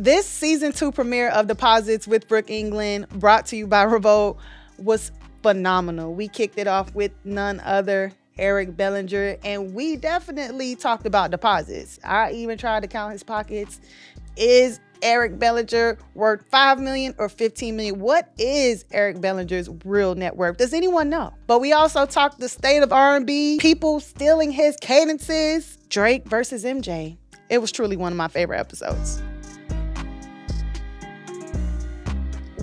This season 2 premiere of Deposits with Brooke England, brought to you by Revolt, was phenomenal. We kicked it off with none other Eric Bellinger, and we definitely talked about deposits. I even tried to count his pockets. Is Eric Bellinger worth $5 million or $15 million? What is Eric Bellinger's real net worth? Does anyone know? But we also talked the state of R&B, people stealing his cadences, Drake versus MJ. It was truly one of my favorite episodes.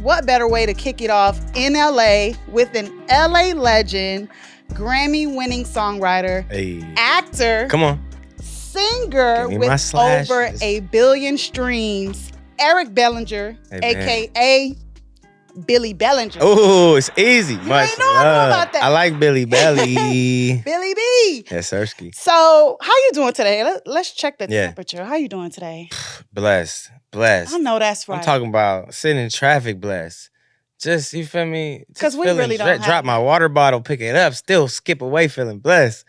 What better way to kick it off in LA with an LA legend, Grammy-winning songwriter, actor, come on, singer with over 1 billion streams, Eric Bellinger, a.k.a. Billy Bellinger. Oh, it's easy. You ain't know about that. I like Billy Belly. Billy B. Yes, Sirski. So, how you doing today? Let's check the temperature. How you doing today? Blessed. I know that's right. I'm talking about sitting in traffic blessed. Just, you feel me? Because we really don't drop my water bottle, pick it up, still skip away feeling blessed.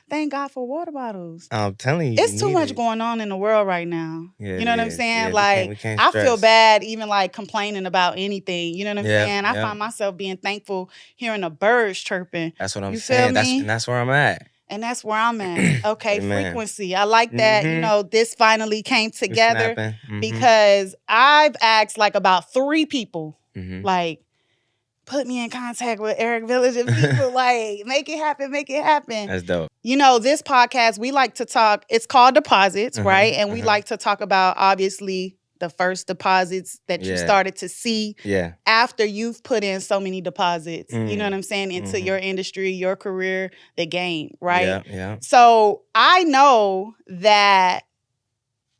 Thank God for water bottles. I'm telling you. It's too much going on in the world right now. Yeah, you know what I'm saying? Yeah, like, I feel bad even like complaining about anything. You know what I'm saying? I find myself being thankful hearing the birds chirping. That's what I'm saying. That's where I'm at. And that's where I'm at. Okay, frequency. I like that, you know, this finally came together because I've asked like about 3 people, like, put me in contact with Eric Bellinger. People like, make it happen. That's dope. You know, this podcast, we like to talk, it's called Deposits, right? And we like to talk about, obviously, the first deposits that you started to see after you've put in so many deposits, you know what I'm saying, into your industry, your career, the game, right? Yeah. So I know that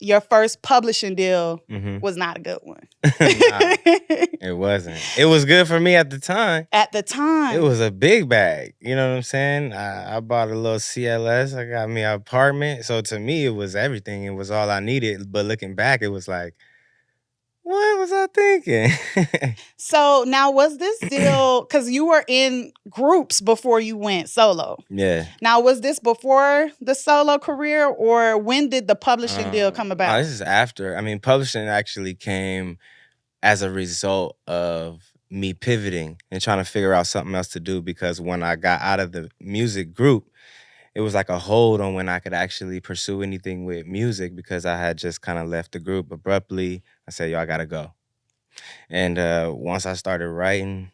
your first publishing deal was not a good one. Nah, it wasn't. It was good for me at the time. At the time. It was a big bag. You know what I'm saying? I bought a little CLS. I got me an apartment. So to me, it was everything. It was all I needed. But looking back, it was like, what was I thinking? So now was this deal, because you were in groups before you went solo. Yeah. Now, was this before the solo career, or when did the publishing deal come about? This is after. I mean, publishing actually came as a result of me pivoting and trying to figure out something else to do, because when I got out of the music group, it was like a hold on when I could actually pursue anything with music, because I had just kind of left the group abruptly. I said, yo, I gotta go. And once I started writing,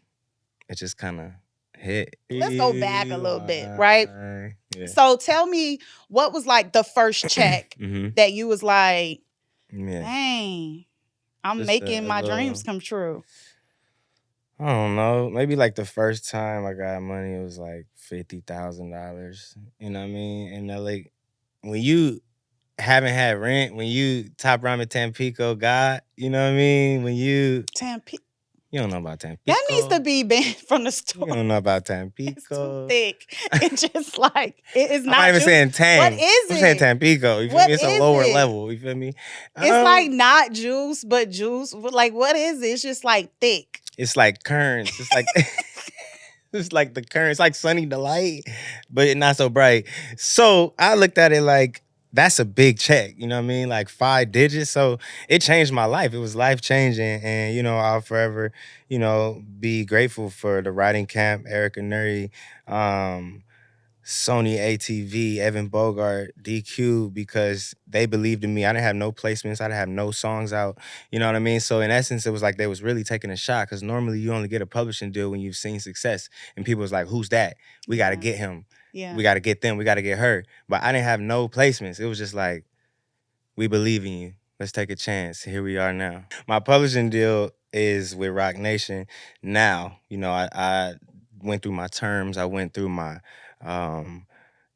it just kind of hit. Let's go back a little bit, right? Yeah. So tell me, what was like the first check that you was like, dang, I'm just making my dreams come true? I don't know. Maybe like the first time I got money, it was like $50,000. You know what I mean? And like, when you haven't had rent, when you top ramen Tampico got, you know what I mean? When you you don't know about Tampico. That needs to be banned from the store. You don't know about Tampico. It's too thick. It's just like, it is not. I'm not even saying Tam. What is I'm saying Tampico. You feel me? It's a lower level. You feel me? It's like not juice, but juice. Like, what is it? It's just like thick. It's like currents. It's like it's like the current. It's like Sunny Delight, but not so bright. So I looked at it like, that's a big check. You know what I mean? Like 5 digits. So it changed my life. It was life changing. And, you know, I'll forever, you know, be grateful for the writing camp, Erica Nuri, Sony ATV, Evan Bogart, DQ, because they believed in me. I didn't have no placements. I didn't have no songs out. You know what I mean? So in essence, it was like they was really taking a shot, because normally you only get a publishing deal when you've seen success. And people was like, who's that? We got to get him. Yeah. We got to get them. We got to get her. But I didn't have no placements. It was just like, we believe in you. Let's take a chance. Here we are now. My publishing deal is with Roc Nation now. You know, I went through my terms. I went through my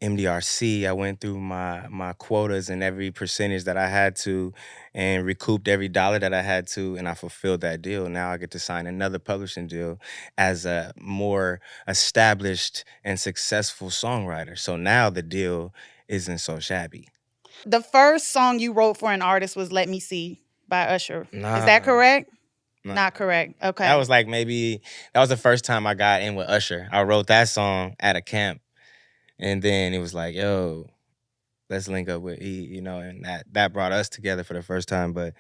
MDRC. I went through my quotas and every percentage that I had to, and recouped every dollar that I had to, and I fulfilled that deal. Now I get to sign another publishing deal as a more established and successful songwriter. So now the deal isn't so shabby. The first song you wrote for an artist was Let Me See by Usher. Nah. Is that correct? Nah. Not correct. Okay. That was like that was the first time I got in with Usher. I wrote that song at a camp. And then it was like, yo, let's link up with E, you know, and that brought us together for the first time. But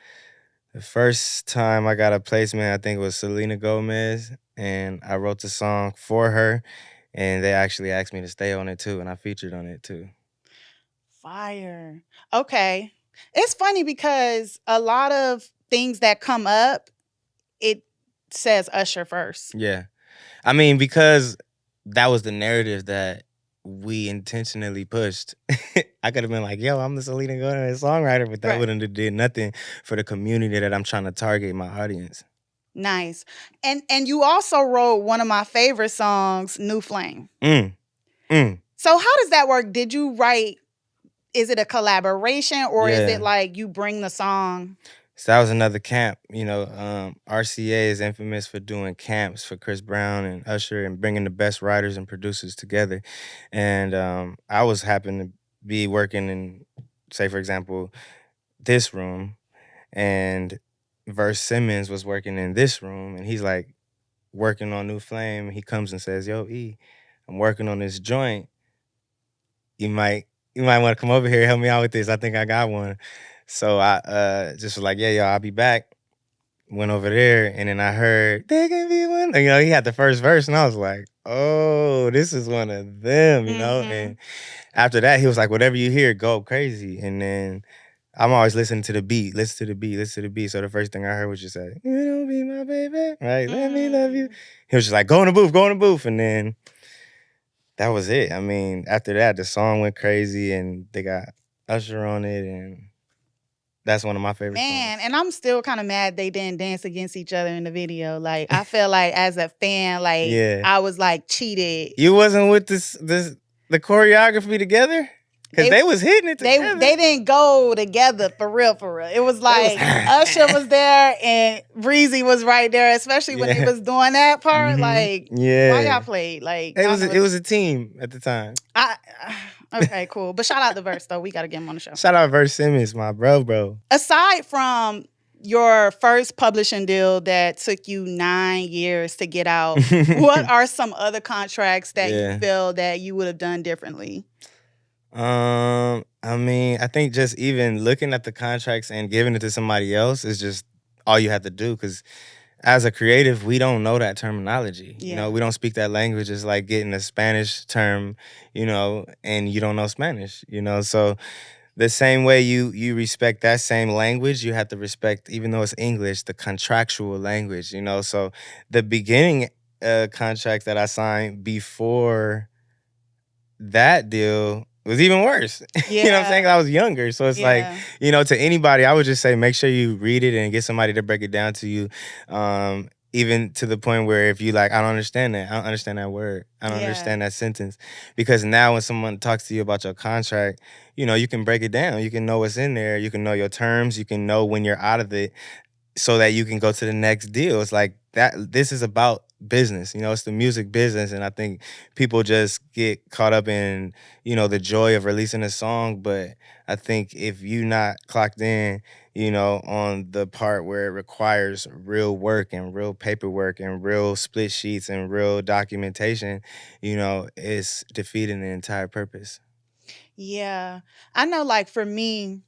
The first time I got a placement, I think it was Selena Gomez, and I wrote the song for her, and they actually asked me to stay on it too, and I featured on it too. Fire. Okay. It's funny because a lot of things that come up, it says Usher first. Yeah. I mean, because that was the narrative that we intentionally pushed. I could have been like, yo, I'm the Selena Gomez songwriter, but that Right. wouldn't have did nothing for the community that I'm trying to target my audience. Nice. And you also wrote one of my favorite songs, New Flame. Mm, mm. So how does that work? Did you write, is it a collaboration or is it Yeah. like you bring the song? So that was another camp. You know, RCA is infamous for doing camps for Chris Brown and Usher and bringing the best writers and producers together. And I was happened to be working in, say, for example, this room, and Verse Simmons was working in this room, and he's like working on New Flame. He comes and says, "Yo, E, I'm working on this joint. You might you might want to come over here and help me out with this. I think I got one." So I just was like, "Yeah, yo, I'll be back." Went over there, and then I heard there can be one. You know, he had the first verse, and I was like, "Oh, this is one of them," you know. Mm-hmm. And after that, he was like, "Whatever you hear, go crazy." And then I'm always listening to the beat, listen to the beat, listen to the beat. So the first thing I heard was just like, "You don't be my baby, right? Let me love you." He was just like, "Go in the booth, go in the booth," and then that was it. I mean, after that, the song went crazy, and they got Usher on it, and that's one of my favorite Man, songs. and I'm still kind of mad they didn't dance against each other in the video. Like I feel like as a fan, like Yeah. I was like cheated. You wasn't with the choreography together? Cause they was hitting it together. They didn't go together for real, for real. It was like Usher was there and Breezy was right there, especially when they Yeah. was doing that part. Mhm. Like, why Yeah. y'all played? Like, It y'all was know it was a team at the time. okay, cool. But shout out to Verse though. We gotta get him on the show. Shout out Verse Simmons, my bro. Aside from your first publishing deal that took you 9 years to get out, what are some other contracts that Yeah. you feel that you would have done differently? I mean, I think just even looking at the contracts and giving it to somebody else is just all you have to do. Because as a creative, we don't know that terminology. You know, Yeah. we don't speak that language. It's like getting a Spanish term, you know, and you don't know Spanish, you know. So the same way you respect that same language, you have to respect, even though it's English, the contractual language, you know. So the beginning contract that I signed before that deal was even worse. You know what I'm saying? Yeah. I was younger. So it's like, Yeah. you know, to anybody, I would just say make sure you read it and get somebody to break it down to you. Even to the point where if you like, I don't understand that. I don't understand that word. I don't Yeah. understand that sentence. Because now when someone talks to you about your contract, you know, you can break it down. You can know what's in there. You can know your terms. You can know when you're out of it so that you can go to the next deal. It's like that. This is about business, you know, it's the music business. And I think people just get caught up in, you know, the joy of releasing a song. But I think if you not clocked in, you know, on the part where it requires real work and real paperwork and real split sheets and real documentation, you know, it's defeating the entire purpose. Yeah. I know, like, for me,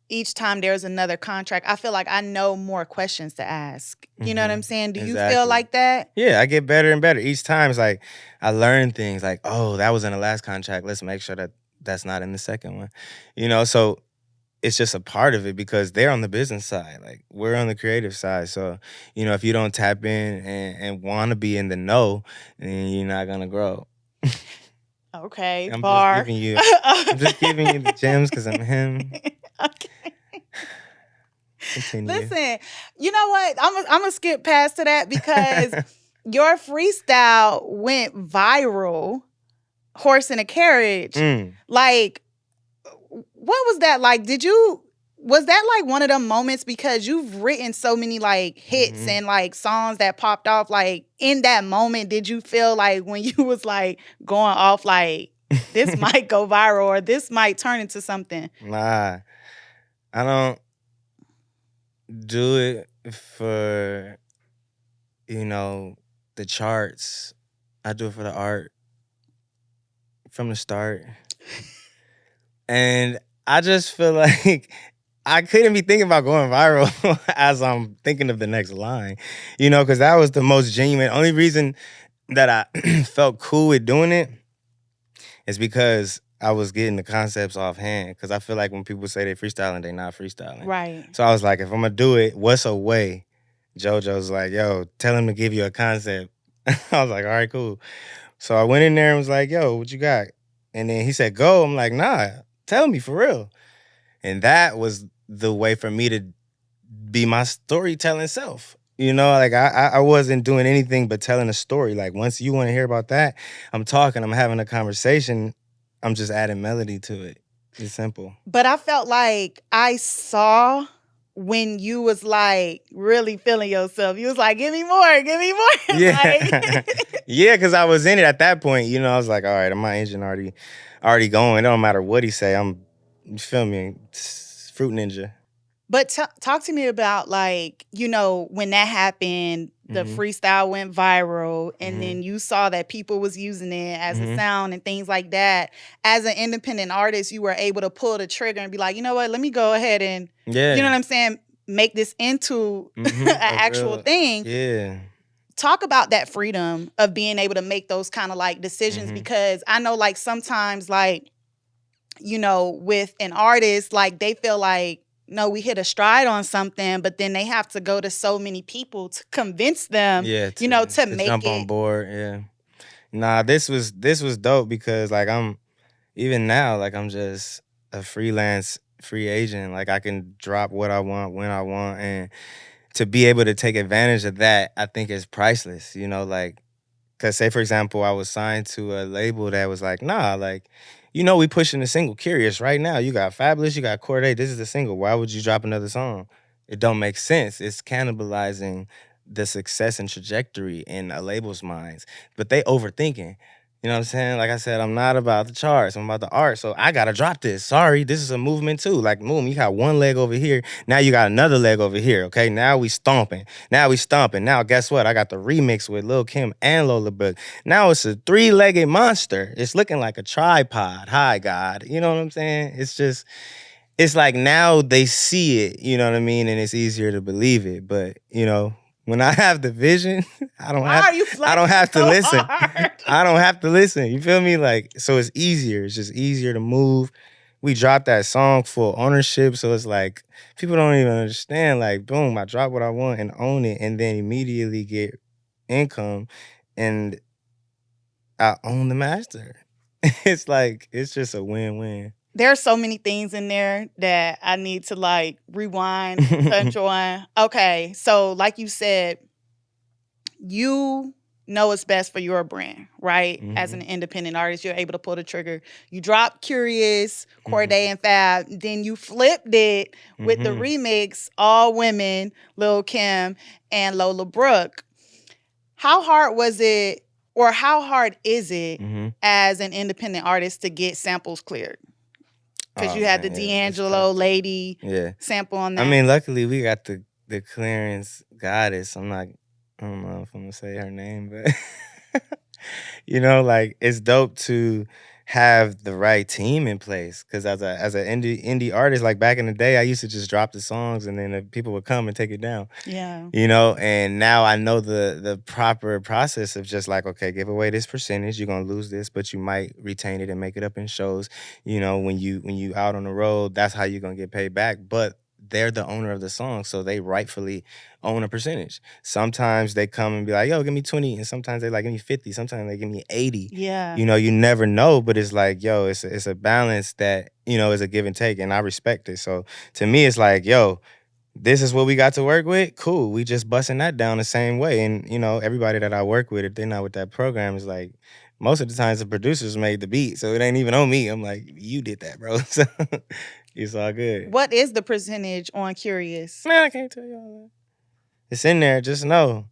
each time there's another contract, I feel like I know more questions to ask. You know what I'm saying? Do you feel Exactly. like that? Yeah, I get better and better each time. It's like I learn things like, oh, that was in the last contract. Let's make sure that that's not in the second one. You know, so it's just a part of it because they're on the business side. Like we're on the creative side. So, you know, if you don't tap in and want to be in the know, then you're not gonna grow. Okay, I'm bar. just giving you I'm just giving you the gems because I'm him. Okay. Continue. Listen, you know what? I'm gonna skip past to that because your freestyle went viral. Horse in a carriage. Like, what was that like? Was that like one of them moments because you've written so many like hits and like songs that popped off? Like in that moment, did you feel like when you was like going off like this might go viral or this might turn into something? Nah, I don't do it for, you know, the charts. I do it for the art from the start. And I just feel like I couldn't be thinking about going viral as I'm thinking of the next line, because that was the most genuine. Only reason that I felt cool with doing it is because I was getting the concepts offhand. Because I feel like when people say they freestyling, they not freestyling. Right. So I was like, if I'm gonna do it, what's a way? JoJo's like, yo, tell him to give you a concept. I was like, all right, cool. So I went in there and was like, yo, what you got? And then he said, go. I'm like, nah, tell me for real. And that was the way for me to be my storytelling self. Like I wasn't doing anything but telling a story. Like once you want to hear about that, I'm talking, I'm having a conversation. I'm just adding melody to it. It's simple. But I felt like I saw when you was like really feeling yourself. You was like, give me more, give me more. Yeah. Yeah, because I was in it at that point. I was like, all right, my engine already going. It don't matter what he say. You feel me? Fruit Ninja. But talk to me about like, when that happened, the freestyle went viral, and then you saw that people was using it as a sound and things like that. As an independent artist, you were able to pull the trigger and be like, you know what, let me go ahead and, you know what I'm saying, make this into an actual thing. Yeah. Talk about that freedom of being able to make those kind of like decisions, because I know like sometimes like, with an artist, like they feel like, no, we hit a stride on something, but then they have to go to so many people to convince them, to make jump it on board. Yeah. Nah, this was dope because like I'm even now, like I'm just a freelance free agent. Like I can drop what I want when I want, and to be able to take advantage of that, I think is priceless. Like because say for example, I was signed to a label that was like, nah, like, we pushing the single Curious right now. You got Fabulous, you got Corday. This is the single. Why would you drop another song? It don't make sense. It's cannibalizing the success and trajectory in a label's minds. But they overthinking. You know what I'm saying? Like I said, I'm not about the charts. I'm about the art. So I gotta drop this. Sorry, this is a movement too. Like, boom, you got one leg over here. Now you got another leg over here. Okay, now we stomping. Now guess what? I got the remix with Lil Kim and Lola Brooke. Now it's a 3-legged monster. It's looking like a tripod. Hi, God. You know what I'm saying? It's like now they see it. You know what I mean? And it's easier to believe it. But when I have the vision, I don't have to listen. I don't have to listen. You feel me? Like, so it's easier. It's just easier to move. We dropped that song full ownership. So it's like people don't even understand. Like, boom, I drop what I want and own it, and then immediately get income, and I own the master. It's like it's just a win-win. There are so many things in there that I need to like rewind and touch on. Okay, so like you said, you know what's best for your brand, right? As an independent artist, you're able to pull the trigger. You drop Curious, Corday and Fab, then you flipped it with the remix, All Women, Lil Kim and Lola Brooke. How hard was it, or how hard is it as an independent artist to get samples cleared? Because you had the D'Angelo lady sample on that. I mean, luckily we got the clearance goddess. I don't know if I'm gonna say her name, but like it's dope to have the right team in place. Because as an indie artist, like back in the day, I used to just drop the songs and then people would come and take it down. Yeah. And now I know the proper process of just like, okay, give away this percentage, you're gonna lose this, but you might retain it and make it up in shows. When you out on the road, that's how you're gonna get paid back. But they're the owner of the song, so they rightfully own a percentage. Sometimes they come and be like, yo, give me 20, and sometimes they like, give me 50, sometimes they give me 80. Yeah. You never know, but it's like, yo, it's a balance that, is a give and take, and I respect it. So to me, it's like, yo, this is what we got to work with. Cool. We just busting that down the same way. And, everybody that I work with, if they're not with that program, is like, most of the times the producers made the beat. So it ain't even on me. I'm like, you did that, bro. So it's all good. What is the percentage on Curious? Man, I can't tell you all that. It's in there. Just know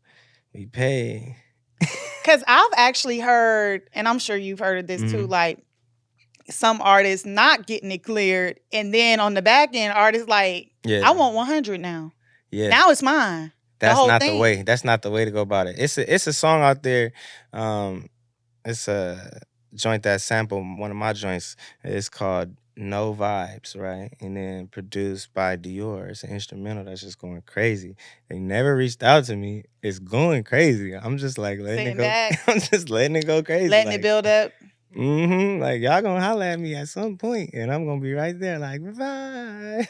we pay. Because I've actually heard, and I'm sure you've heard of this too, like some artists not getting it cleared, and then on the back end, artists like, I want 100 now. Yeah. Now it's mine. That's not the way. That's not the way to go about it. It's a song out there. It's a joint that sampled one of my joints. It's called No Vibes, right? And then produced by Dior. It's an instrumental that's just going crazy. They never reached out to me. It's going crazy. I'm just like letting it Sitting go. back, I'm just letting it go crazy. letting it Like, build up. like y'all gonna holler at me at some point, and I'm gonna be right there, like, bye.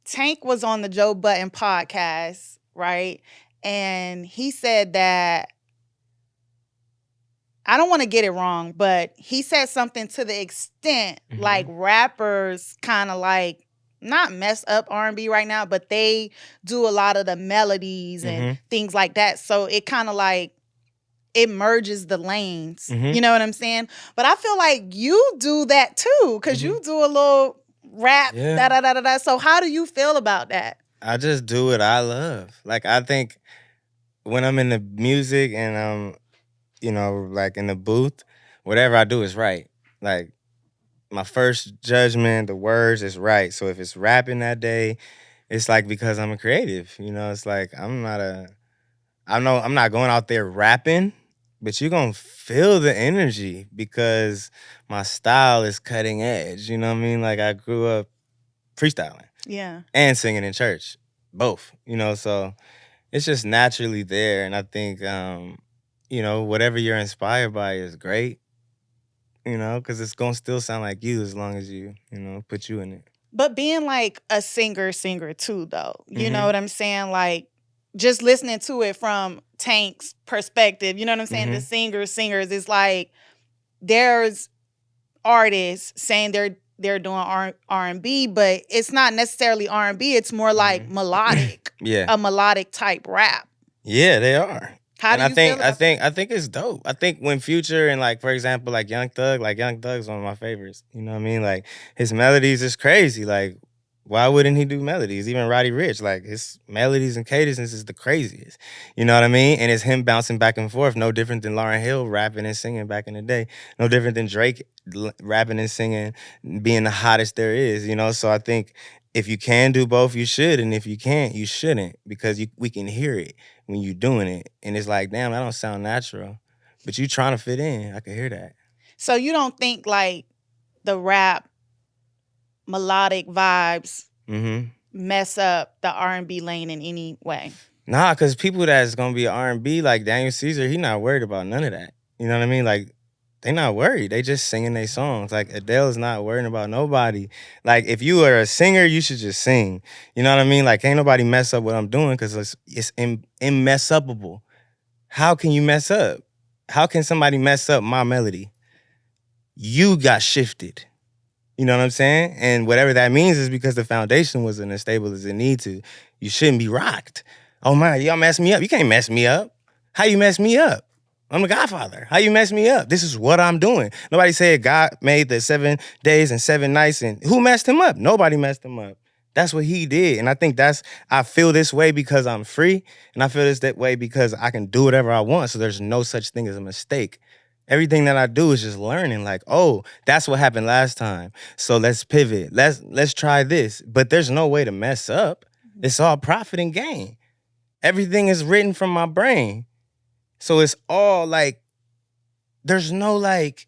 Tank was on the Joe Budden podcast, right? And he said that, I don't want to get it wrong, but he said something to the extent like rappers kind of like not mess up R&B right now, but they do a lot of the melodies and things like that. So it kind of like it merges the lanes. You know what I'm saying? But I feel like you do that too, because you do a little rap, da da da da da. So how do you feel about that? I just do what I love. Like, I think when I'm in the music and I'm, like in the booth, whatever I do is right. Like, my first judgment, the words is right. So if it's rapping that day, it's like because I'm a creative. It's like I know I'm not going out there rapping, but you're gonna feel the energy because my style is cutting edge. You know what I mean? Like, I grew up freestyling. Yeah. And singing in church. Both. So it's just naturally there. And I think whatever you're inspired by is great. Because it's gonna still sound like you as long as you put you in it. But being like a singer too, though. You know what I'm saying? Like, just listening to it from Tank's perspective, you know what I'm saying? The singers, it's like there's artists saying they're doing R&B, but it's not necessarily R&B. It's more like melodic, a melodic type rap. Yeah, they are. How do you feel about I think it's dope. I think when Future and, like, for example, like Young Thug's one of my favorites. You know what I mean? Like, his melodies is crazy. Like, why wouldn't he do melodies? Even Roddy Ricch, like, his melodies and cadences is the craziest. You know what I mean? And it's him bouncing back and forth, no different than Lauryn Hill rapping and singing back in the day. No different than Drake rapping and singing, being the hottest there is, So I think if you can do both, you should. And if you can't, you shouldn't, because we can hear it when you're doing it. And it's like, damn, that don't sound natural. But you trying to fit in. I can hear that. So you don't think like the rap melodic vibes mess up the R&B lane in any way? Nah, because people that's going to be R&B, like Daniel Caesar, he not worried about none of that. You know what I mean? Like, they not worried. They just singing their songs. Like, Adele's not worrying about nobody. Like, if you are a singer, you should just sing. You know what I mean? Like, ain't nobody mess up what I'm doing because it's immess-upable. How can you mess up? How can somebody mess up my melody? You got shifted. You know what I'm saying? And whatever that means is because the foundation wasn't as stable as it need to. You shouldn't be rocked. Oh my, y'all mess me up. You can't mess me up. How you mess me up? I'm the Godfather. How you mess me up? This is what I'm doing. Nobody said God made the 7 days and 7 nights, and who messed him up? Nobody messed him up. That's what he did. And I think I feel this way because I'm free, and I feel that way because I can do whatever I want, so there's no such thing as a mistake. Everything that I do is just learning, like, oh, that's what happened last time. So let's pivot. Let's try this. But there's no way to mess up. It's all profit and gain. Everything is written from my brain. So it's all like, there's no like,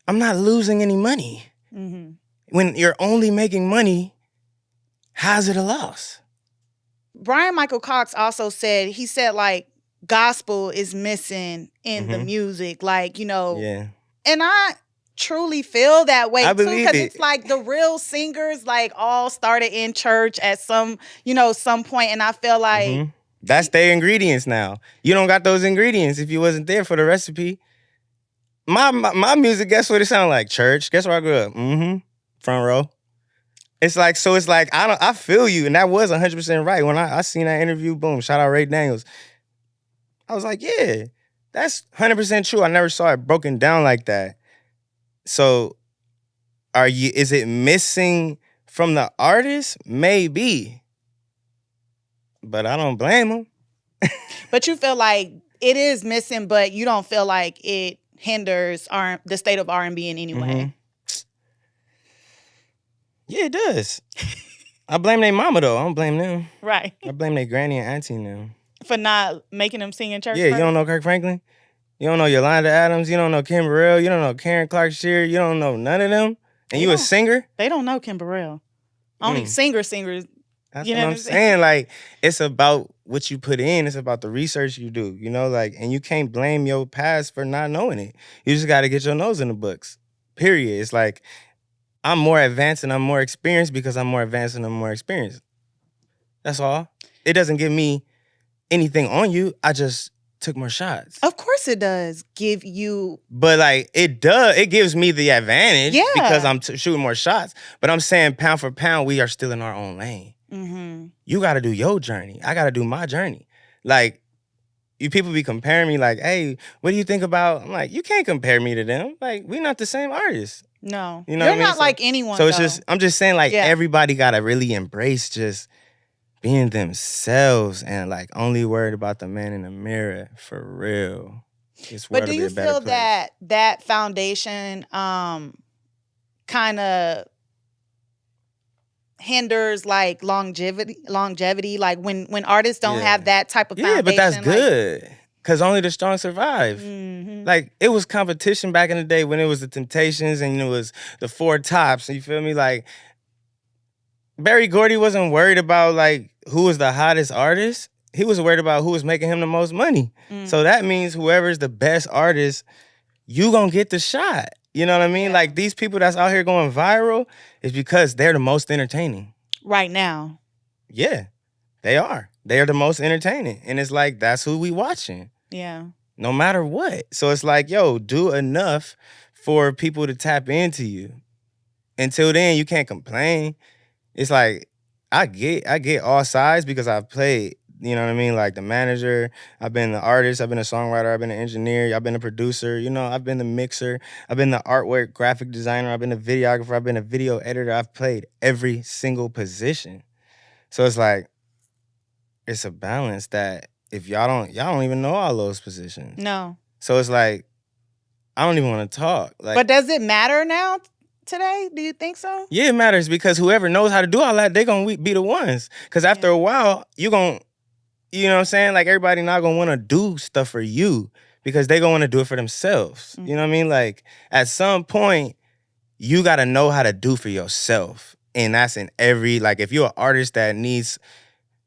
I'm not losing any money. When you're only making money, how's it a loss? Brian Michael Cox also said, like, gospel is missing in the music. Like, Yeah. And I truly feel that way I too, believe because it. it's like the real singers like all started in church at some point, and I feel like that's their ingredients now. You don't got those ingredients if you wasn't there for the recipe. My music, guess what it sound like? Church. Guess where I grew up? Front row. It's like, I feel you, and that was 100% right. When I seen that interview, boom, shout out Ray Daniels. I was like, yeah, that's 100% true. I never saw it broken down like that. So, is it missing from the artist? Maybe. But I don't blame them. But you feel like it is missing, but you don't feel like it hinders the state of R&B in any way. Yeah, it does. I blame their mama, though. I don't blame them. Right. I blame their granny and auntie now. For not making them sing in church? Yeah, first? You don't know Kirk Franklin? You don't know Yolanda Adams? You don't know Kim Burrell? You don't know Karen Clark Sheard? You don't know none of them? And you a singer? They don't know Kim Burrell. Only singers. That's you know what I'm saying. Like, it's about what you put in. It's about the research you do, you know? Like, and you can't blame your past for not knowing it. You just got to get your nose in the books, period. It's like, I'm more advanced and I'm more experienced because I'm more advanced and I'm more experienced. That's all. It doesn't give me anything on you. I just took more shots. Of course it does give you. But like it does, it gives me the advantage because I'm shooting more shots. But I'm saying pound for pound, we are still in our own lane. Mm-hmm. You got to do your journey. I got to do my journey. Like, you people be comparing me like, hey, what do you think about? I'm like, you can't compare me to them. Like, we not the same artists. No. You know You're what I mean? not like anyone. So it's just, I'm just saying like everybody got to really embrace just being themselves and like only worried about the man in the mirror for real. But do you feel that foundation kind of hinders like longevity? Like when artists don't have that type of foundation? Yeah, but that's good. Cause only the strong survive. Mm-hmm. Like it was competition back in the day when it was the Temptations and it was the Four Tops. You feel me? Like Berry Gordy wasn't worried about like who was the hottest artist. He was worried about who was making him the most money. So that means whoever's the best artist, you gonna get the shot. You know what I mean? Yeah. Like these people that's out here going viral is because they're the most entertaining. Right now. Yeah, they are. They are the most entertaining. And it's like, that's who we watching. Yeah. No matter what. So it's like, yo, do enough for people to tap into you. Until then, you can't complain. It's like, I get all sides because I've played, you know what I mean? Like the manager, I've been the artist, I've been a songwriter, I've been an engineer, I've been a producer, you know, I've been the mixer, I've been the artwork graphic designer, I've been a videographer, I've been a video editor, I've played every single position. So it's like, it's a balance that if y'all don't even know all those positions. No. So it's like, I don't even want to talk. Like, but does it matter now? Today? Do you think so? Yeah, it matters because whoever knows how to do all that, they're going to be the ones. Because after a while, you're going to, you know what I'm saying? Like, everybody not going to want to do stuff for you because they going to want to do it for themselves. Mm-hmm. You know what I mean? Like, at some point, you got to know how to do for yourself. And that's in every, like, if you're an artist that needs,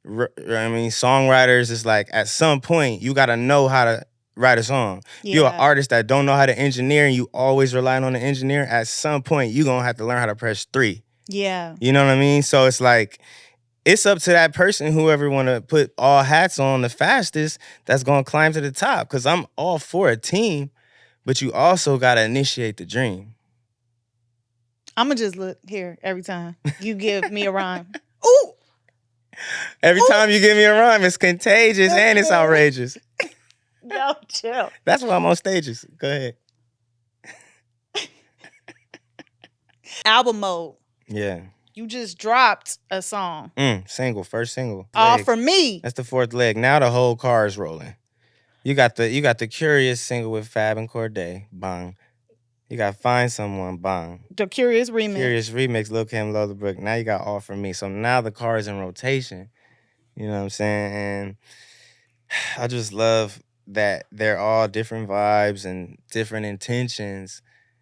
songwriters, it's like, at some point, you got to know how to write a song. Yeah. You're an artist that don't know how to engineer and you always relying on the engineer, at some point you're going to have to learn how to press 3. Yeah. You know what I mean? So it's like, it's up to that person, whoever want to put all hats on the fastest, that's going to climb to the top. Because I'm all for a team, but you also got to initiate the dream. I'm going to just look here every time you give me a rhyme. Ooh! Every time you give me a rhyme, it's contagious and it's outrageous. Yo, chill. That's why I'm on stages. Go ahead. Album mode. Yeah. You just dropped a song. Single, first single. All for me. That's the 4th leg. Now the whole car is rolling. You got the Curious single with Fab and Cordae. Bang. You got Find Someone. Bang. The Curious remix. Curious remix. Lil' Kim, Lollabrook. Now you got All for Me. So now the car is in rotation. You know what I'm saying? And I just love that they're all different vibes and different intentions,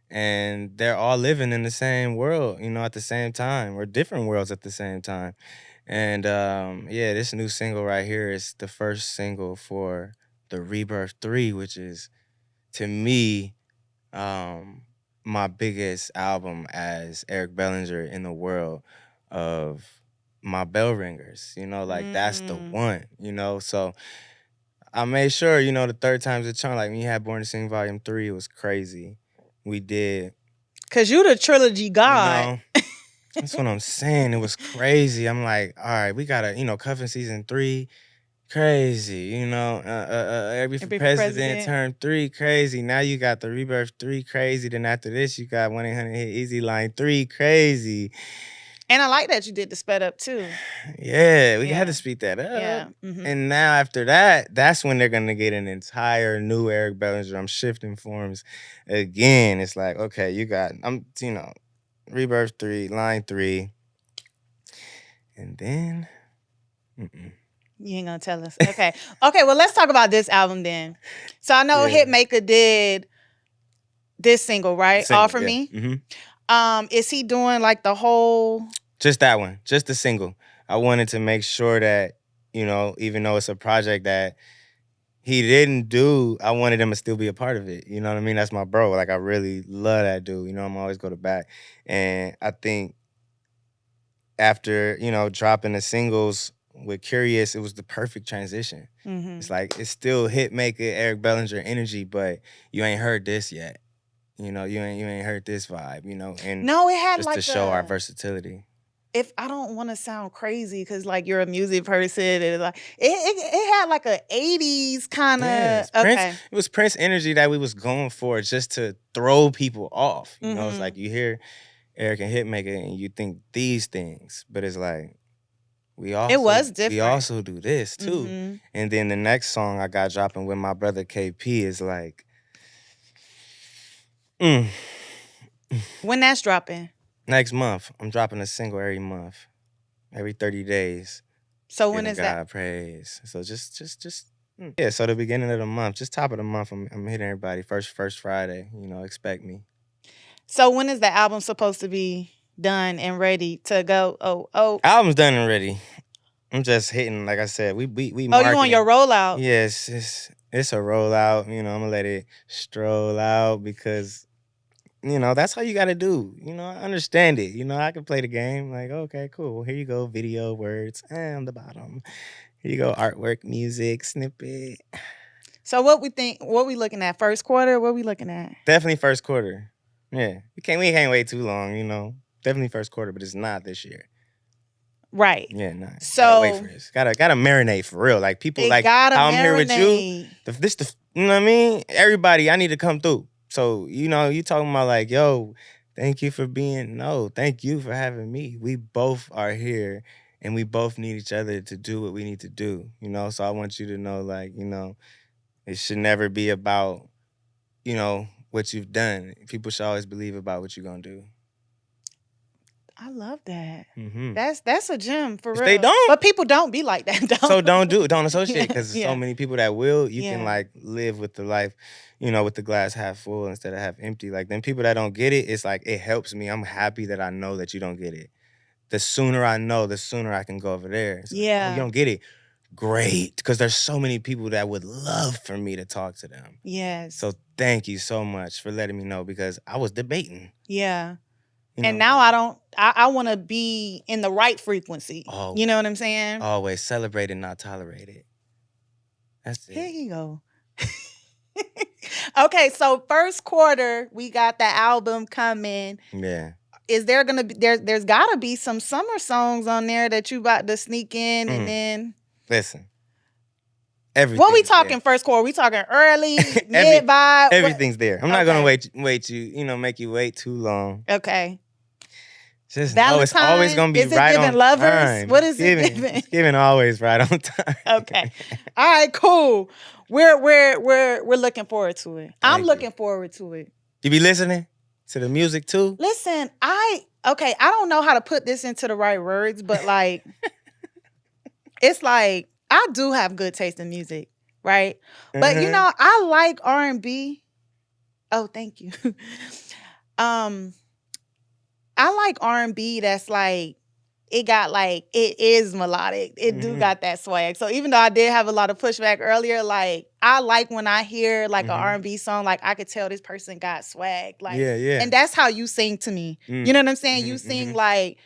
and they're all living in the same world, you know, at the same time, or different worlds at the same time. And this new single right here is the first single for the Rebirth 3, which is, to me, my biggest album as Eric Bellinger in the world of my bell ringers, you know, like that's the one, you know. So I made sure, you know, the 3rd time's a charm. Like when you had Born to Sing Volume 3, it was crazy. We did. Cause you the trilogy god. You know, that's what I'm saying. It was crazy. I'm like, all right, we gotta, you know, Cuffin' Season 3, crazy. You know, every president turned 3, crazy. Now you got the Rebirth 3, crazy. Then after this, you got 1-800 Hit Easy Line 3, crazy. And I like that you did the sped up too. Yeah, we had to speed that up. Yeah. Mm-hmm. And now after that, that's when they're gonna get an entire new Eric Bellinger. I'm shifting forms again. It's like, okay, you got, Rebirth 3, Line 3. And then, You ain't gonna tell us. Okay. Okay, well, let's talk about this album then. So I know Hitmaker did this single, right? All for Me. Mm-hmm. Is he doing like the whole? Just that one, just the single. I wanted to make sure that, even though it's a project that he didn't do, I wanted him to still be a part of it. You know what I mean? That's my bro. Like, I really love that dude. I'm always go to bat. And I think after, dropping the singles with Curious, it was the perfect transition. It's like, it's still hit maker, Eric Bellinger energy, but you ain't heard this yet. You ain't heard this vibe, and No, it had just like to show our versatility. If I don't want to sound crazy, because like you're a music person, and like it had like a 80s kind of It was Prince energy that we was going for, just to throw people off. It's like you hear Eric and Hitmaker and you think these things, but it's like it was different. We also do this too. And then the next song I got dropping with my brother KP is like, when that's dropping? Next month. I'm dropping a single every month, every 30 days. So when is that? God praise. So just yeah. So the beginning of the month, just top of the month, I'm hitting everybody first Friday. Expect me. So when is the album supposed to be done and ready to go? Oh. Album's done and ready. I'm just hitting, like I said, we. Oh, you on your rollout? Yes, it's a rollout. I'm gonna let it stroll out because, that's how you got to do. I understand it. I can play the game. Like, okay, cool. Here you go, video, words, and on the bottom. Here you go, artwork, music, snippet. So what we looking at? First quarter? What we looking at? Definitely first quarter. Yeah, we can't wait too long. Definitely first quarter, but it's not this year. Right. Yeah, nah. So gotta wait for this. Gotta marinate for real. Like people like how I'm here with you. You know what I mean? Everybody, I need to come through. So, you talking about like, yo, thank you for thank you for having me. We both are here and we both need each other to do what we need to do, So I want you to know, like, it should never be about, what you've done. People should always believe about what you're going to do. I love that. That's a gem for real. They don't. But people don't be like that, though. So don't associate, because there's so many people that will. You can like live with the life, with the glass half full instead of half empty. Like them people that don't get it, it's like it helps me. I'm happy that I know that you don't get it. The sooner I know, the sooner I can go over there. It's like, oh, you don't get it. Great, because there's so many people that would love for me to talk to them. Yes. So thank you so much for letting me know, because I was debating. Yeah. And now I want to be in the right frequency. Oh, you know what I'm saying? Always celebrate and not tolerate it. That's it. Here you go. Okay, so first quarter, we got the album coming. Yeah. Is there gonna be there's gotta be some summer songs on there that you about to sneak in and then listen. Everything. What we talking first quarter? We talking early, mid vibe? Everything's there. I'm not gonna wait you, make you wait too long. Okay. Just know it's always gonna be right on lovers? time. What is it giving? It's giving always right on time. Okay. All right, cool. We're looking forward to it. I'm looking forward to it. You be listening to the music too? Listen, I don't know how to put this into the right words, but like it's like I do have good taste in music, right? But I like R&B. Oh, thank you. I like R&B that's like, it got like, it is melodic. It do got that swag. So even though I did have a lot of pushback earlier, like I like when I hear like an R&B song, like I could tell this person got swag. Like, yeah. And that's how you sing to me. You know what I'm saying? You sing like,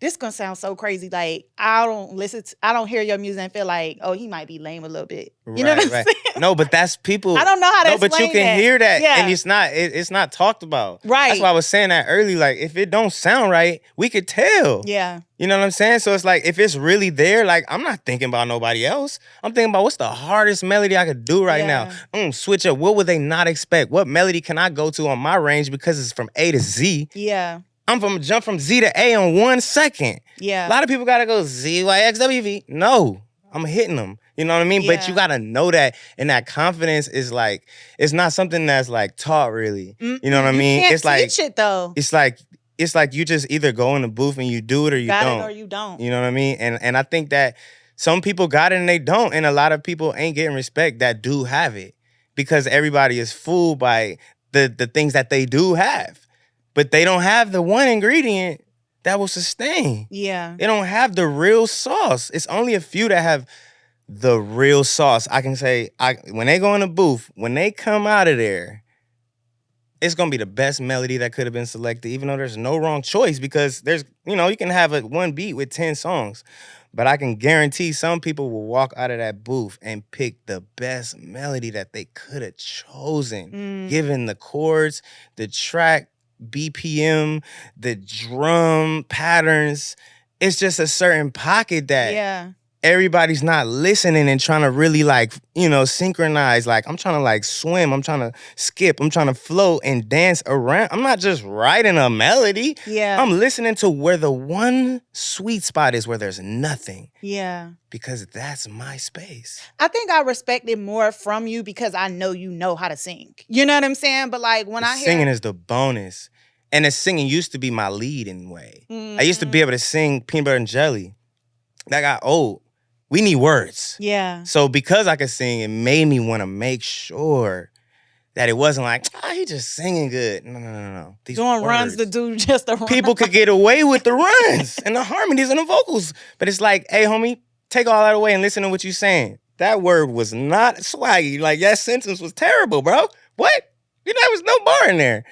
this gonna sound so crazy. Like I don't hear your music and feel like, oh, he might be lame a little bit. You know what I'm saying? No, but that's people. I don't know how to explain but you can hear that, yeah. and it's not talked about. Right. That's why I was saying that early. Like if it don't sound right, we could tell. Yeah. You know what I'm saying? So it's like if it's really there, like I'm not thinking about nobody else. I'm thinking about what's the hardest melody I could do right now. Switch up. What would they not expect? What melody can I go to on my range because it's from A to Z? Yeah. I'm jump from Z to A in 1 second. Yeah. A lot of people gotta go Z, Y, X, W, V. No, I'm hitting them. You know what I mean? Yeah. But you gotta know that, and that confidence is like, it's not something that's like taught really. You know what I mean? It's like teach it though. It's like you just either go in the booth and you do it or you got don't. It or you don't. You know what I mean? And I think that some people got it and they don't, and a lot of people ain't getting respect that do have it, because everybody is fooled by the things that they do have. but they don't have the one ingredient that will sustain. Yeah. They don't have the real sauce. It's only a few that have the real sauce. I can say, when they go in the booth, when they come out of there, it's gonna be the best melody that could have been selected, even though there's no wrong choice, because there's, you can have one beat with 10 songs. But I can guarantee some people will walk out of that booth and pick the best melody that they could have chosen, given the chords, the track, BPM, the drum patterns. It's just a certain pocket that everybody's not listening and trying to really synchronize. Like, I'm trying to swim, I'm trying to skip, I'm trying to float and dance around. I'm not just writing a melody. Yeah. I'm listening to where the one sweet spot is, where there's nothing. Yeah. Because that's my space. I think I respect it more from you because I know you know how to sing. You know what I'm saying? But when I hear singing is the bonus. And the singing used to be my leading way. I used to be able to sing Peanut Butter and Jelly. That got old. We need words. Yeah. So because I could sing, it made me want to make sure that it wasn't like, he just singing good. No. These doing words. runs to do just a run. People could get away with the runs and the harmonies and the vocals. But it's like, hey, homie, take all that away and listen to what you're saying. That word was not swaggy. Like, that sentence was terrible, bro. What? There was no bar in there.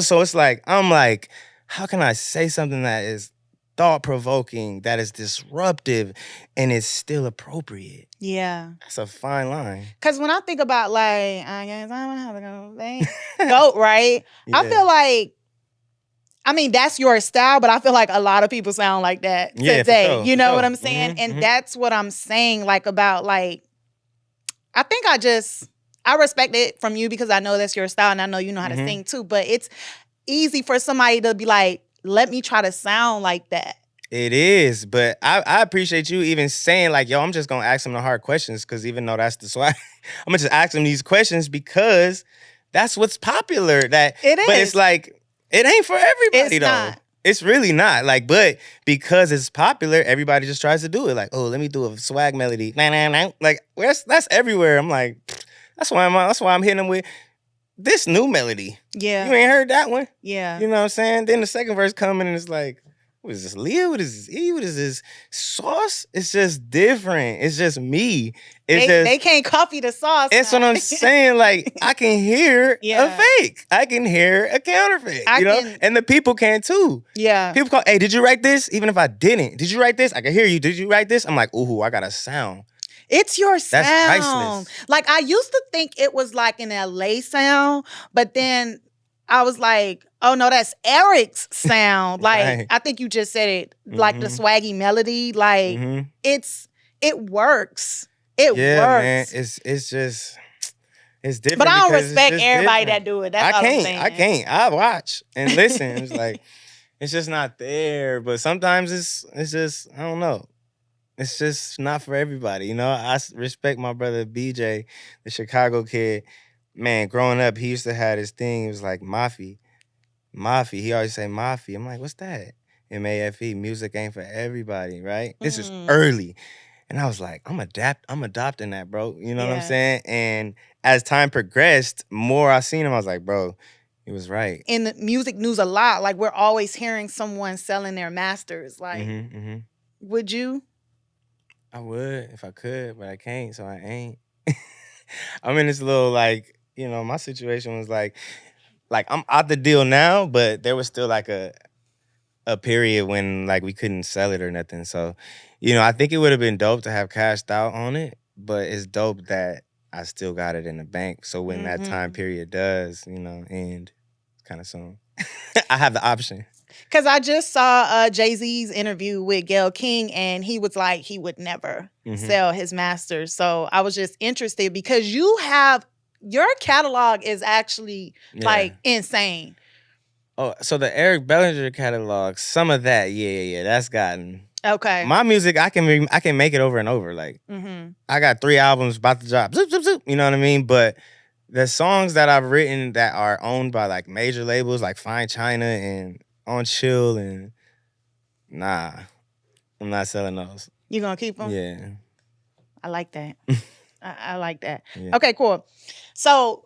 So it's like, I'm like, how can I say something that is thought-provoking, that is disruptive, and is still appropriate? Yeah. That's a fine line. Because when I think about, I guess I'm gonna have to go goat, right? Yeah. I feel like, that's your style, but I feel like a lot of people sound like that today. For sure, you know what I'm saying? And that's what I'm saying, about, I think I respect it from you because I know that's your style and I know you know how to sing too, but it's easy for somebody to be like, let me try to sound like that. It is, but I appreciate you even saying I'm just going to ask them the hard questions, because even though that's the swag, I'm going to just ask them these questions because that's what's popular. It is. But it's it ain't for everybody, though. Not. It's really not. But because it's popular, everybody just tries to do it. Let me do a swag melody. That's everywhere. I'm like, that's why I'm hitting them with this new melody. Yeah. You ain't heard that one. Yeah. You know what I'm saying? Then the second verse coming and it's like, what is this, Leah? What is this E? What is this sauce? It's just different. It's just me. They can't copy the sauce. That's what I'm saying. I can hear a fake. I can hear a counterfeit. And the people can too. Yeah. People call, hey, did you write this? Even if I didn't. Did you write this? I can hear you. Did you write this? I'm like, ooh, I got a sound. It's your sound. That's priceless. I used to think it was an LA sound, but then I was like, oh no, that's Eric's sound. Right. I think you just said it, the swaggy melody. It works. It works. Man. It's just, it's different. But I don't respect everybody that do it. That's all I'm saying. I can't. I watch and listen. It's it's just not there. But sometimes it's just, I don't know. It's just not for everybody. I respect my brother BJ, the Chicago kid. Man, growing up, he used to have this thing. It was like Mafi. He always say Mafi. I'm like, what's that? M-A-F-E. Music ain't for everybody, right? This is early. And I was like, I'm adopting that, bro. You know what I'm saying? And as time progressed, more I seen him, I was like, bro, he was right. In the music news a lot, we're always hearing someone selling their masters. Would you? I would if I could, but I can't, so I ain't. I'm in this little my situation was I'm out the deal now, but there was still a period when we couldn't sell it or nothing. So, I think it would have been dope to have cashed out on it, but it's dope that I still got it in the bank. So when that time period does, end kind of soon, I have the option. Because I just saw Jay-Z's interview with Gayle King, and he was like, he would never sell his masters. So I was just interested because your catalog is actually insane. Oh, so the Eric Bellinger catalog, some of that, that's gotten. Okay. My music, I can make it over and over. I got 3 albums about to drop. Zoop, zoop, zoop, you know what I mean? But the songs that I've written that are owned by major labels like Fine China and On Chill, and nah, I'm not selling those. You gonna keep them? Yeah. I like that. I like that. Yeah. Okay, cool. So,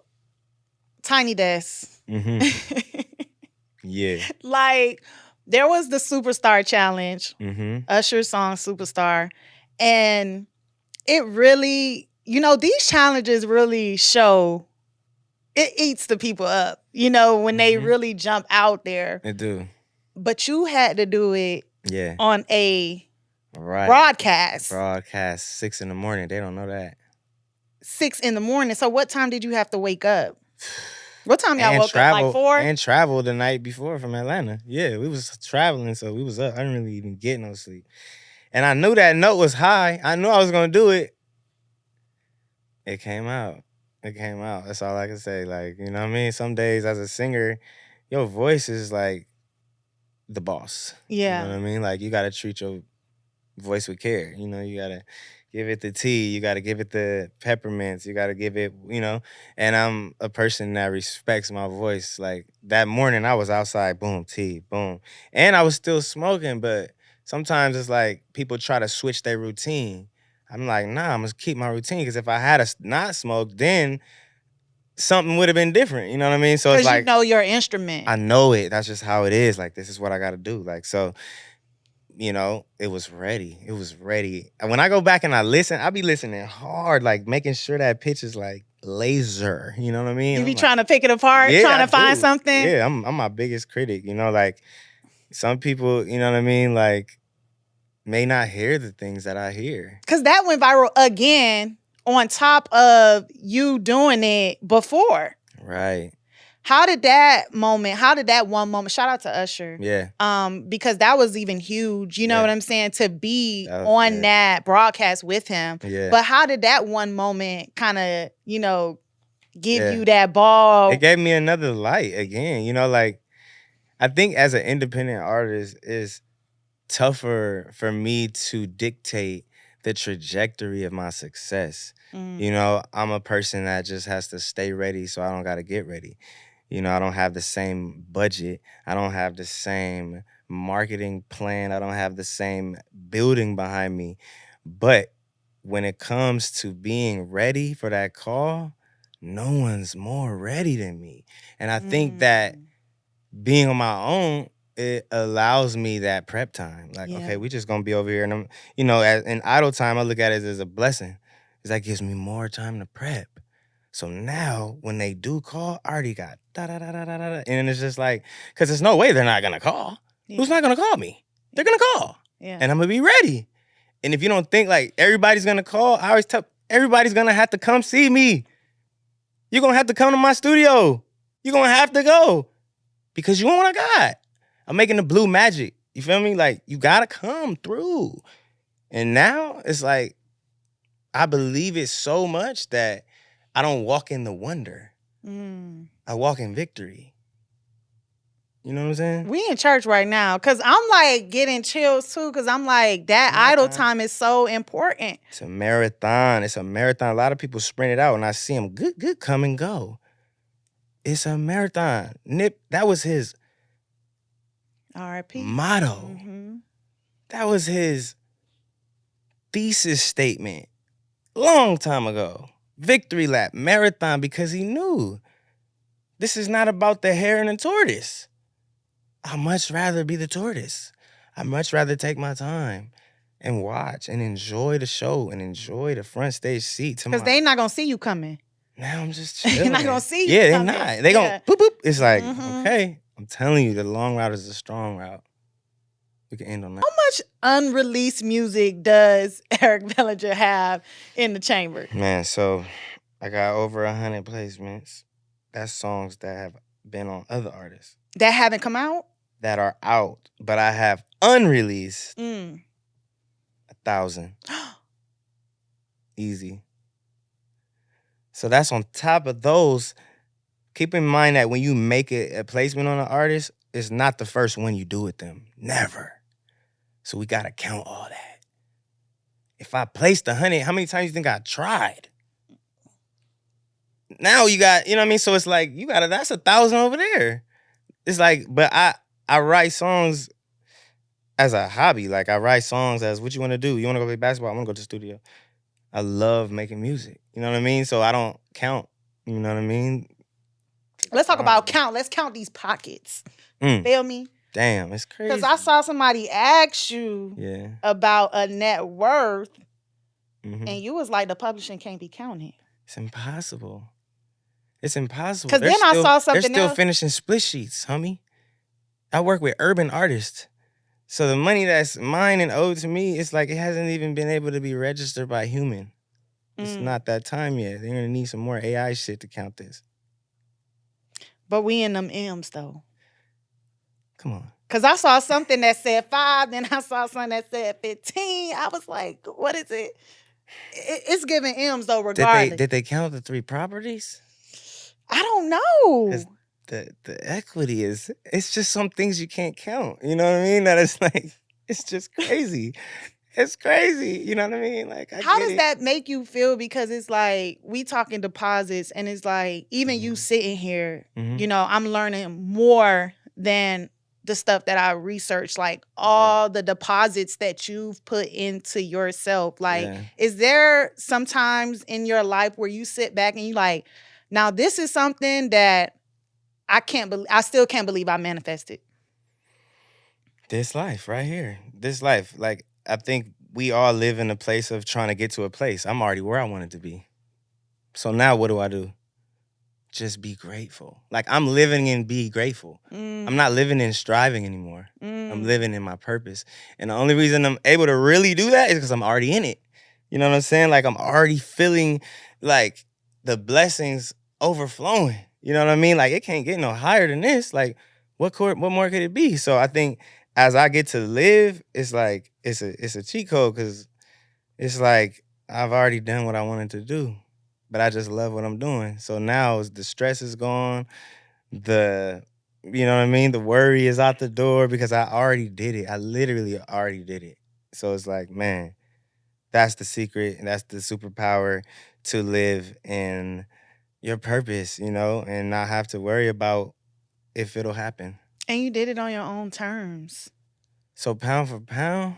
Tiny Desk. Yeah. Like, there was the Superstar Challenge, Mm-hmm. Usher's song Superstar. And it really, these challenges really show, it eats the people up, when they really jump out there. It do. But you had to do it on a broadcast. Broadcast 6 in the morning. They don't know that. 6 in the morning. So what time did you have to wake up? What time y'all And woke up? Like 4? And travel the night before from Atlanta. Yeah, we was traveling, so we was up. I didn't really even get no sleep. And I knew that note was high. I knew I was gonna do it. It came out. That's all I can say. Like, you know what I mean? Some days as a singer, your voice is like the boss. Yeah. You know what I mean? Like, you gotta treat your voice with care. You know, you gotta give it the tea. You gotta give it the peppermints. You gotta give it, and I'm a person that respects my voice. Like, that morning I was outside, boom, tea, boom. And I was still smoking, but sometimes it's like people try to switch their routine. I'm like, nah, I'm gonna keep my routine, because if I had not smoked, then something would have been different. You know what I mean? So it's like, you know your instrument. I know it. That's just how it is. Like, this is what I gotta do. Like, so, it was ready. It was ready. And when I go back and I listen, I be listening hard, like making sure that pitch is like laser. You know what I mean? You be trying to pick it apart, trying to find something? Yeah, I'm my biggest critic. Like, some people, you know what I mean, like, may not hear the things that I hear. Because that went viral again on top of you doing it before. Right. How did that one moment, shout out to Usher. Yeah. Because that was even huge, you know what I'm saying, to be on that broadcast with him. Yeah. But how did that one moment kind of, give you that ball? It gave me another light again. Like, I think as an independent artist, it's tougher for me to dictate the trajectory of my success. I'm a person that just has to stay ready, so I don't got to get ready. I don't have the same budget. I don't have the same marketing plan. I don't have the same building behind me. But when it comes to being ready for that call, no one's more ready than me. And I think that being on my own, it allows me that prep time. Like, okay, we just gonna be over here, and I'm, in idle time, I look at it as a blessing, because that gives me more time to prep. So now, when they do call, I already got da-da-da-da-da-da. And it's just like, because there's no way they're not going to call. Yeah. Who's not going to call me? They're going to call. Yeah. And I'm going to be ready. And if you don't think like everybody's going to call, I always tell everybody's going to have to come see me. You're going to have to come to my studio. You're going to have to go. Because you want what I got. I'm making the blue magic. You feel me? Like, you got to come through. And now, it's like, I believe it so much that I don't walk in the wonder. I walk in victory. You know what I'm saying? We in church right now, because I'm like getting chills too, because I'm like, that idle time is so important. It's a marathon. A lot of people sprint it out, and I see them good come and go. It's a marathon. Nip, that was his R.I.P. motto. That was his thesis statement long time ago. Victory lap, marathon, because he knew this is not about the hare and the tortoise. I'd much rather be the tortoise. I'd much rather take my time and watch and enjoy the show and enjoy the front stage seat. Because they not going to see you coming. Now I'm just chilling. They're not going to see you Yeah, coming. they're not. They going boop, boop. It's like, okay, I'm telling you, the long route is the strong route. We can end on that. How much unreleased music does Eric Bellinger have in the chamber? Man, so I got over 100 placements. That's songs that have been on other artists. That haven't come out? That are out, but I have unreleased 1,000. Easy. So that's on top of those. Keep in mind that when you make a placement on an artist, it's not the first one you do with them. Never. So we got to count all that. If I placed 100, how many times you think I tried? Now you got, you know what I mean? So it's like, that's 1,000 over there. It's like, but I write songs as a hobby. Like, I write songs as, what you want to do? You want to go play basketball? I want to go to the studio. I love making music. You know what I mean? So I don't count. You know what I mean? Let's talk about count. Let's count these pockets. Feel me? Damn, it's crazy. Because I saw somebody ask you about a net worth, and you was like, the publishing can't be counted. It's impossible. It's impossible. Because then I saw something else. They're still finishing split sheets, homie. I work with urban artists. So the money that's mine and owed to me, it's like it hasn't even been able to be registered by human. It's not that time yet. They're going to need some more AI shit to count this. But we in them M's, though. Come on. Because I saw something that said 5, then I saw something that said 15. I was like, what is it? It's giving M's, though, regardless. Did they count the 3 properties? I don't know. The equity it's just some things you can't count. You know what I mean? That it's like, it's just crazy. It's crazy. You know what I mean? Like, how does that make you feel? Because it's like, we talking deposits, and it's like, even you sitting here, you know, I'm learning more than the stuff that I researched, like all the deposits that you've put into yourself. Like, is there sometimes in your life where you sit back and you like, now this is something that I still can't believe I manifested? This life right here. This life. Like, I think we all live in a place of trying to get to a place. I'm already where I wanted to be. So now what do? Just be grateful. Like, I'm living in be grateful. I'm not living in striving anymore. I'm living in my purpose. And the only reason I'm able to really do that is because I'm already in it. You know what I'm saying? Like, I'm already feeling like the blessings overflowing. You know what I mean? Like, it can't get no higher than this. Like, what more could it be? So I think as I get to live, it's like, it's a cheat code, because it's like I've already done what I wanted to do, but I just love what I'm doing. So now the stress is gone. You know what I mean? The worry is out the door because I already did it. I literally already did it. So it's like, man, that's the secret, and that's the superpower, to live in your purpose, you know, and not have to worry about if it'll happen. And you did it on your own terms. So pound for pound,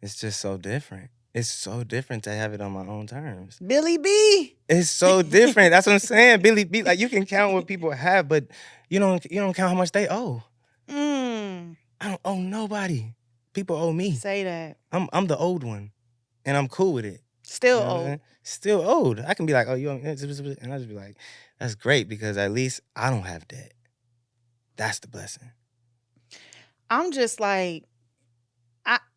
it's just so different. It's so different to have it on my own terms. Billy B. It's so different. That's what I'm saying. Billy B. Like, you can count what people have, but you don't count how much they owe. I don't owe nobody. People owe me. Say that. I'm the old one, and I'm cool with it. Still old. Still old. I can be like, oh, you owe me, and I just be like, that's great, because at least I don't have debt. That's the blessing. I'm just like,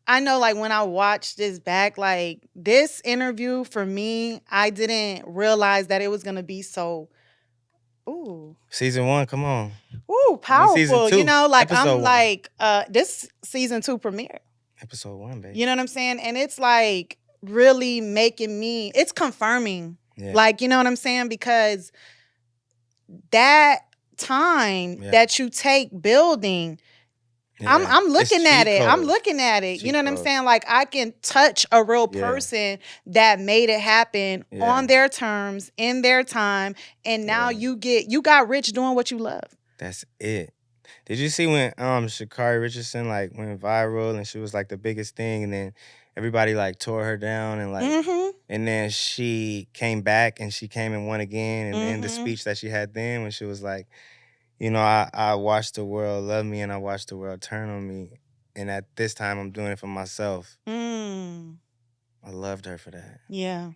I know, like, when I watched this back, like, this interview for me, I didn't realize that it was going to be so, Season 1, come on. Powerful. Season 2, you know, like, I'm 1. like, this season 2 premiere. Episode 1, baby. You know what I'm saying? And it's like really making me, it's confirming. Like, you know what I'm saying? Because that time that you take building, I'm looking at it. I'm looking at it. You know what I'm saying? Like, I can touch a real person that made it happen on their terms, in their time, and now you got rich doing what you love. That's it. Did you see when Sha'Carri Richardson like went viral, and she was like the biggest thing, and then everybody like tore her down, and like and then she came back and she came and won again, and then the speech that she had then when she was like, you know, I watched the world love me, and I watched the world turn on me. And at this time, I'm doing it for myself. I loved her for that. Yeah.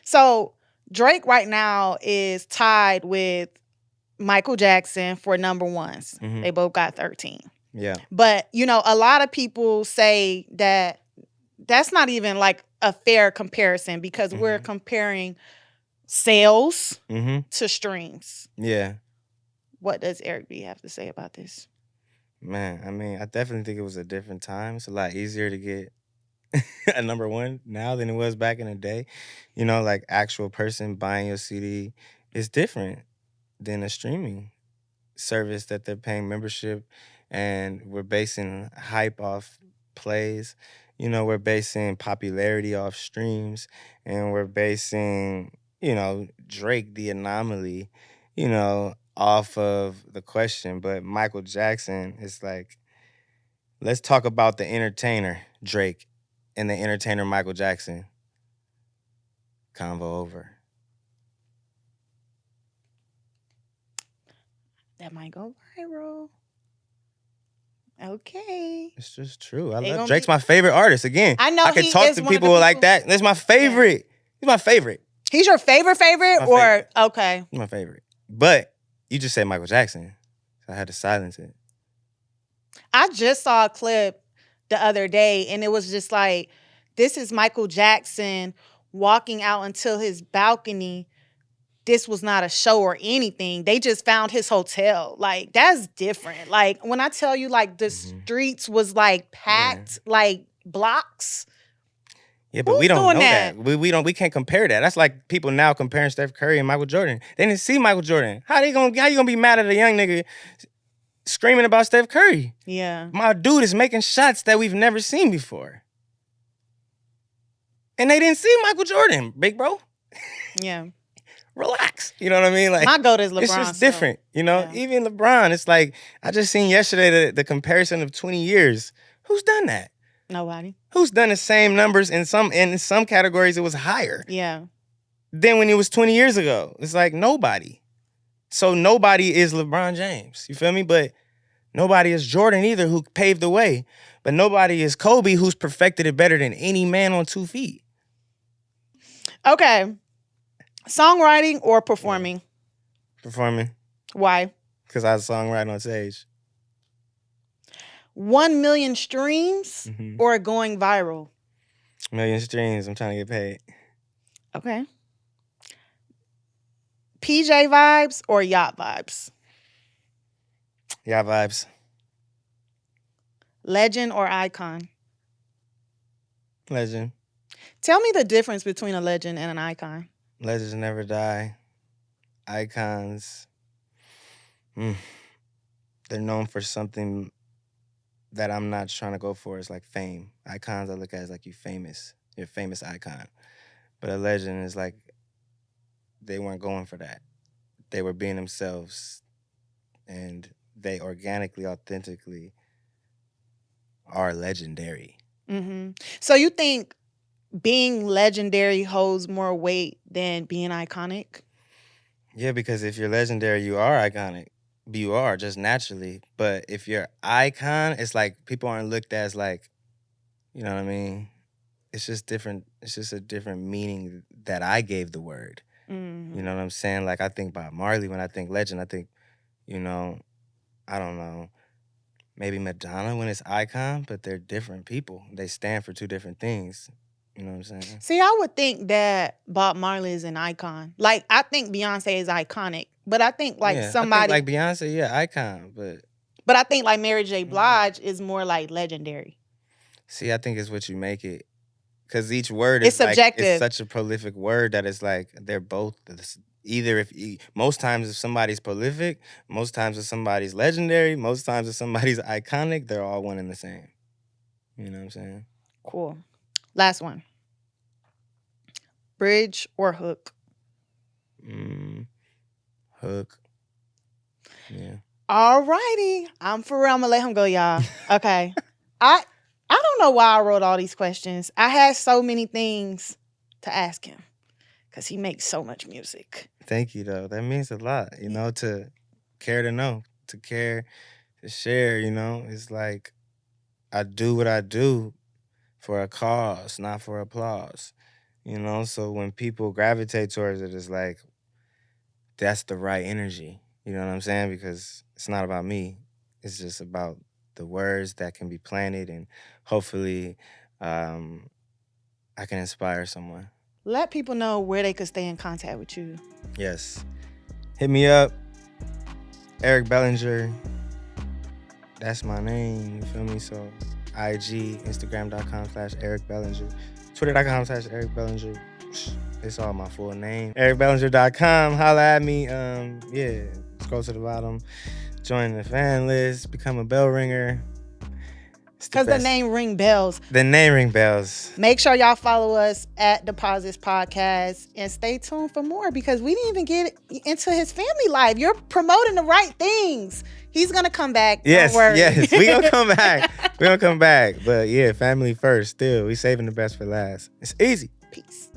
So Drake right now is tied with Michael Jackson for number ones. They both got 13. Yeah. But, you know, a lot of people say that that's not even like a fair comparison, because we're comparing sales to streams. Yeah. What does Eric B have to say about this? Man, I mean, I definitely think it was a different time. It's a lot easier to get a number 1 now than it was back in the day. You know, like, actual person buying your CD is different than a streaming service that they're paying membership, and we're basing hype off plays. You know, we're basing popularity off streams, and we're basing, you know, Drake, the anomaly, you know, off of the question. But Michael Jackson is like, let's talk about the entertainer, Drake, and the entertainer, Michael Jackson. Convo over. That might go viral. Okay. It's just true. I They love gonna Drake's be- my favorite artist. Again, I know I can he talk is to one of the people like people- that. That's my favorite. He's my favorite. He's your favorite My or favorite. okay. He's my favorite. But you just said Michael Jackson. So I had to silence it. I just saw a clip the other day and it was just like, this is Michael Jackson walking out until his balcony. This was not a show or anything. They just found his hotel. Like, that's different. Like, when I tell you, like, the streets was, like, packed, like, blocks. Yeah, but Who's we don't doing know that? that. We can't compare that. That's like people now comparing Steph Curry and Michael Jordan. They didn't see Michael Jordan. How you gonna be mad at a young nigga screaming about Steph Curry? Yeah. My dude is making shots that we've never seen before. And they didn't see Michael Jordan, big bro. Yeah. Relax. You know what I mean? Like, My goat is LeBron. it's just so- different, you know? yeah. Even LeBron, it's like, I just seen yesterday the comparison of 20 years. Who's done that? Nobody. Who's done the same numbers in some categories it was higher Yeah. than when it was 20 years ago? It's like nobody. So nobody is LeBron James. You feel me? But nobody is Jordan either, who paved the way. But nobody is Kobe, who's perfected it better than any man on 2 feet. Okay. Songwriting or performing? Performing. Why? Because I was songwriting on stage. 1 million streams or going viral? Million streams. I'm trying to get paid. Okay. PJ vibes or yacht vibes? Yeah, vibes. Legend or icon? Legend. Tell me the difference between a legend and an icon. Legends never die. Icons. They're known for something that I'm not trying to go for. It's like fame. Icons I look at as like you famous. You're a famous icon. But a legend is like they weren't going for that. They were being themselves. And they organically, authentically are legendary. Mm-hmm. So you think being legendary holds more weight than being iconic? Yeah, because if you're legendary, you are iconic. You are just naturally. But if you're icon, it's like people aren't looked at as like, you know what I mean? It's just different. It's just a different meaning that I gave the word. Mm-hmm. You know what I'm saying? Like I think Bob Marley, when I think legend, I think, you know, I don't know, maybe Madonna when it's icon, but they're different people. They stand for two different things. You know what I'm saying? See, I would think that Bob Marley is an icon. Like, I think Beyonce is iconic. But I think, like, yeah, somebody... I think like Beyonce, yeah, icon, but... But I think, like, Mary J. Blige is more, like, legendary. See, I think it's what you make it. Because each word It's is like, subjective. it's such a prolific word that it's like, they're both... Either most times if somebody's prolific, most times if somebody's legendary, most times if somebody's iconic, they're all one and the same. You know what I'm saying? Cool. Last one. Bridge or hook? Hook. Yeah. All righty. I'm for real. I'm going to let him go, y'all. Okay. I don't know why I wrote all these questions. I had so many things to ask him because he makes so much music. Thank you, though. That means a lot, you know, to care to know, to care, to share, you know. It's like I do what I do for a cause, not for applause, you know. So when people gravitate towards it, it's like that's the right energy, you know what I'm saying? Because it's not about me. It's just about the words that can be planted and hopefully I can inspire someone. Let people know where they could stay in contact with you. Yes. Hit me up. Eric Bellinger. That's my name. You feel me? So IG, Instagram.com/Eric Bellinger. Twitter.com/Eric Bellinger. It's all my full name. EricBellinger.com. Holla at me. Yeah. Scroll to the bottom. Join the fan list. Become a bell ringer. Because the name ring bells. The name ring bells. Make sure y'all follow us at Deposits Podcast and stay tuned for more because we didn't even get into his family life. You're promoting the right things. He's going to come back. Yes, Don't worry. yes. We going to come back. We going to come back. But yeah, family first still. We saving the best for last. It's easy. Peace.